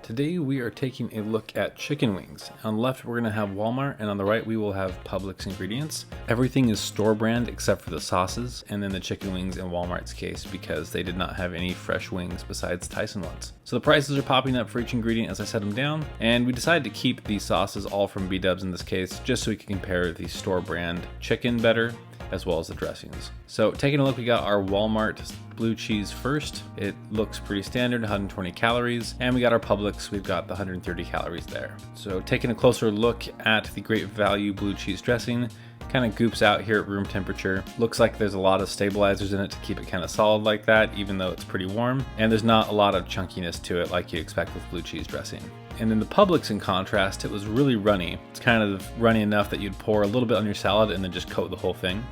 Today we are taking a look at chicken wings. On the left we're going to have Walmart, and on the right we will have Publix ingredients. Everything is store brand except for the sauces, and then the chicken wings in Walmart's case because they did not have any fresh wings besides Tyson ones. So the prices are popping up for each ingredient as I set them down, and we decided to keep these sauces all from bdubs in this case just so we can compare the store brand chicken better as well as the dressings. So taking a look, we got our Walmart blue cheese first. It looks pretty standard, 120 calories, and we got our Publix, we've got the 130 calories there. So taking a closer look at the Great Value blue cheese dressing, kind of goops out here at room temperature. Looks like there's a lot of stabilizers in it to keep it kind of solid like that, even though it's pretty warm, and there's not a lot of chunkiness to it like you'd expect with blue cheese dressing. And in the Publix, in contrast, it was really runny. It's kind of runny enough that you'd pour a little bit on your salad and then just coat the whole thing.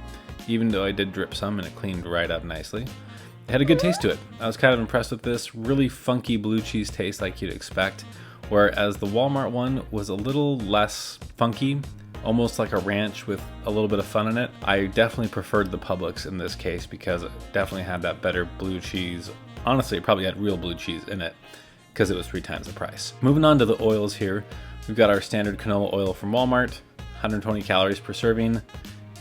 Even though I did drip some and it cleaned right up nicely. It had a good taste to it. I was kind of impressed with this really funky blue cheese taste like you'd expect, whereas the Walmart one was a little less funky, almost like a ranch with a little bit of fun in it. I definitely preferred the Publix in this case because it definitely had that better blue cheese. Honestly, it probably had real blue cheese in it because it was 3 times the price. Moving on to the oils here, we've got our standard canola oil from Walmart, 120 calories per serving,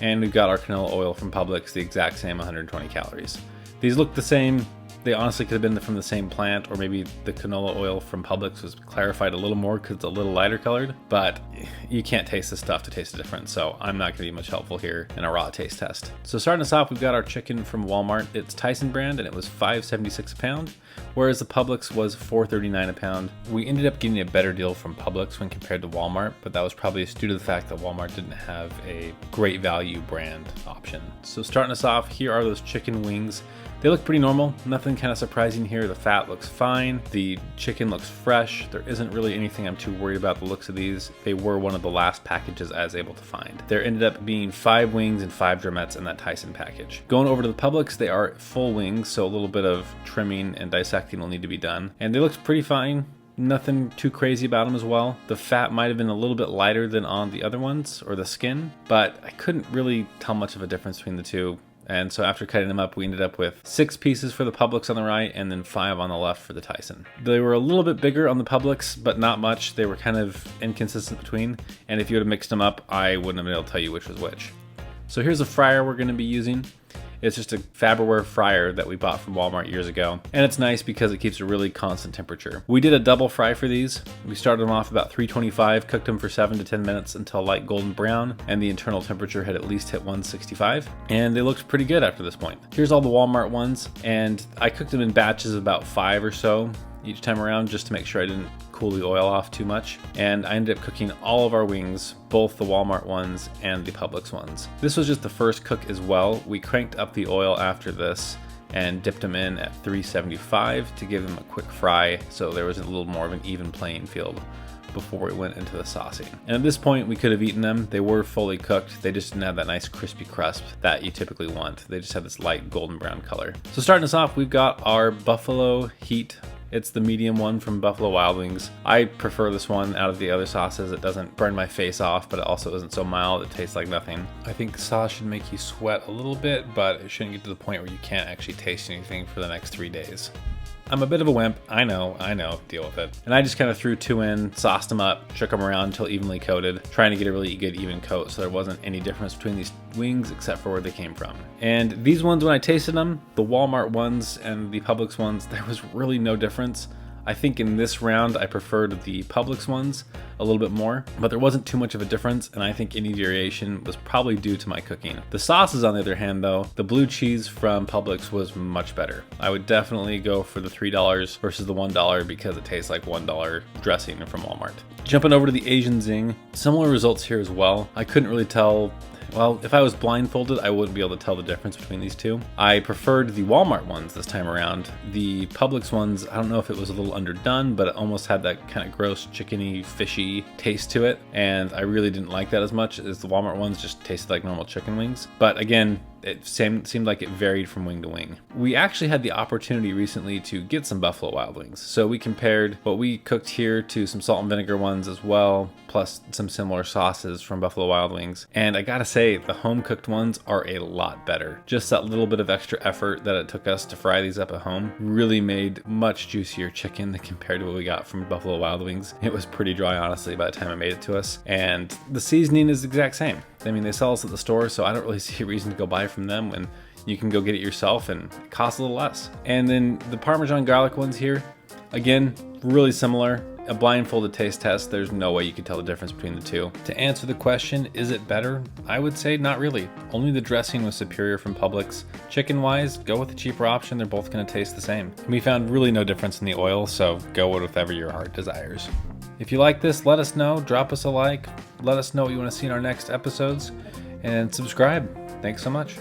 and we've got our canola oil from Publix, the exact same 120 calories. These look the same. They honestly could have been from the same plant, or maybe the canola oil from Publix was clarified a little more because it's a little lighter colored, but you can't taste the stuff to taste the difference, so I'm not gonna be much helpful here in a raw taste test. So starting us off, we've got our chicken from Walmart. It's Tyson brand, and it was $5.76 a pound, whereas the Publix was $4.39 a pound. We ended up getting a better deal from Publix when compared to Walmart, but that was probably due to the fact that Walmart didn't have a Great Value brand option. So starting us off, here are those chicken wings. They look pretty normal, nothing kind of surprising here. The fat looks fine, the chicken looks fresh. There isn't really anything I'm too worried about the looks of these. They were one of the last packages I was able to find. There ended up being 5 wings and 5 drumettes in that Tyson package. Going over to the Publix, they are full wings, so a little bit of trimming and dissecting will need to be done. And they looked pretty fine. Nothing too crazy about them as well. The fat might have been a little bit lighter than on the other ones, or the skin, but I couldn't really tell much of a difference between the two. And so after cutting them up, we ended up with 6 pieces for the Publix on the right and then 5 on the left for the Tyson. They were a little bit bigger on the Publix, but not much. They were kind of inconsistent between. And if you would have mixed them up, I wouldn't have been able to tell you which was which. So here's a fryer we're gonna be using. It's just a Faberware fryer that we bought from Walmart years ago. And it's nice because it keeps a really constant temperature. We did a double fry for these. We started them off about 325, cooked them for 7 to 10 minutes until light golden brown, and the internal temperature had at least hit 165. And they looked pretty good after this point. Here's all the Walmart ones, and I cooked them in batches of about 5 or so each time around just to make sure I didn't cool the oil off too much. And I ended up cooking all of our wings, both the Walmart ones and the Publix ones. This was just the first cook as well. We cranked up the oil after this and dipped them in at 375 to give them a quick fry so there was a little more of an even playing field before we went into the saucing. And at this point we could have eaten them. They were fully cooked. They just didn't have that nice crispy crust that you typically want. They just have this light golden brown color. So starting us off, we've got our Buffalo Heat. It's the medium one from Buffalo Wild Wings. I prefer this one out of the other sauces. It doesn't burn my face off, but it also isn't so mild. It tastes like nothing. I think the sauce should make you sweat a little bit, but it shouldn't get to the point where you can't actually taste anything for the next 3 days. I'm a bit of a wimp, I know, deal with it. And I just kind of threw 2 in, sauced them up, shook them around until evenly coated, trying to get a really good even coat so there wasn't any difference between these wings except for where they came from. And these ones, when I tasted them, the Walmart ones and the Publix ones, there was really no difference. I think in this round I preferred the Publix ones a little bit more, but there wasn't too much of a difference, and I think any variation was probably due to my cooking. The sauces, on the other hand though, the blue cheese from Publix was much better. I would definitely go for the $3 versus the $1 because it tastes like $1 dressing from Walmart. Jumping over to the Asian Zing, similar results here as well. I couldn't really tell. Well, if I was blindfolded, I wouldn't be able to tell the difference between these two. I preferred the Walmart ones this time around. The Publix ones, I don't know if it was a little underdone, but it almost had that kind of gross, chickeny, fishy taste to it. And I really didn't like that as much as the Walmart ones just tasted like normal chicken wings. But again, it seemed like it varied from wing to wing. We actually had the opportunity recently to get some Buffalo Wild Wings. So we compared what we cooked here to some salt and vinegar ones as well, plus some similar sauces from Buffalo Wild Wings. And I gotta say, the home cooked ones are a lot better. Just that little bit of extra effort that it took us to fry these up at home really made much juicier chicken compared to what we got from Buffalo Wild Wings. It was pretty dry, honestly, by the time it made it to us. And the seasoning is the exact same. I mean, they sell us at the store, so I don't really see a reason to go buy from them when you can go get it yourself and it costs a little less. And then the Parmesan garlic ones here, again, really similar. A blindfolded taste test, there's no way you could tell the difference between the two. To answer the question, is it better? I would say not really. Only the dressing was superior from Publix. Chicken-wise, go with the cheaper option. They're both going to taste the same. And we found really no difference in the oil, so go with whatever your heart desires. If you like this, let us know. Drop us a like. Let us know what you want to see in our next episodes. And subscribe. Thanks so much.